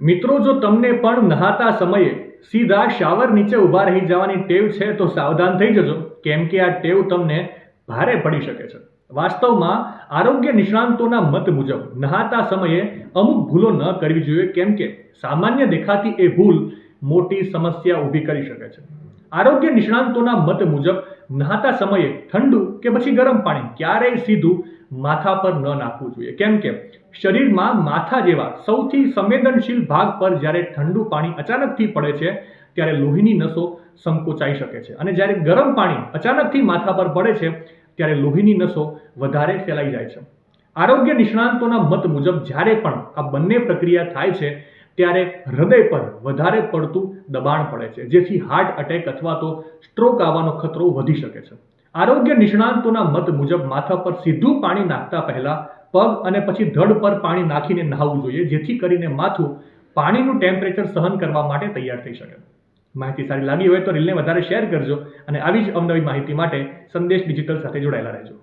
મિત્રો, જો તમને પણ નહાતા સમયે સીધા શાવર નીચે ઊભા રહી જવાની ટેવ છે તો સાવધાન થઈ જજો, કેમ કે આ ટેવ તમને ભારે પડી શકે છે. વાસ્તવમાં આરોગ્ય નિષ્ણાંતોના મત મુજબ નહાતા સમયે અમુક ભૂલો ન કરવી જોઈએ, કેમ કે સામાન્ય દેખાતી એ ભૂલ મોટી સમસ્યા ઊભી કરી શકે છે. આરોગ્ય નિષ્ણાંતોના મત મુજબ નહાતા સમયે ઠંડુ કે પછી ગરમ પાણી ક્યારેય સીધું માથા પર ન નાખવું જોઈએ, કેમ કે શરીરમાં માથા જેવા સૌથી સંવેદનશીલ ભાગ પર જ્યારે ઠંડુ પાણી અચાનકથી પડે છે ત્યારે લોહીની નસો સંકોચાઈ શકે છે, અને જ્યારે ગરમ પાણી અચાનકથી માથા પર પડે છે ત્યારે લોહીની નસો વધારે ફેલાઈ જાય છે. આરોગ્ય નિષ્ણાંતોના મત મુજબ જ્યારે પણ આ બંને પ્રક્રિયા થાય છે ત્યારે હૃદય પર વધારે પડતું દબાણ પડે છે, જેથી હાર્ટ એટેક અથવા તો સ્ટ્રોક આવવાનો ખતરો વધી શકે છે. આરોગ્ય નિષ્ણાંતોના મત મુજબ માથા પર સીધું પાણી નાખતા પહેલા પગ અને પછી ધડ પર પાણી નાખીને નહાવવું જોઈએ, જેથી કરીને માથું પાણીનું ટેમ્પરેચર સહન કરવા માટે તૈયાર થઈ શકે. માહિતી સારી લાગી હોય તો રીલને વધારે શેર કરજો અને આવી જ અવનવી માહિતી માટે સંદેશ ડિજિટલ સાથે જોડાયેલા રહેજો.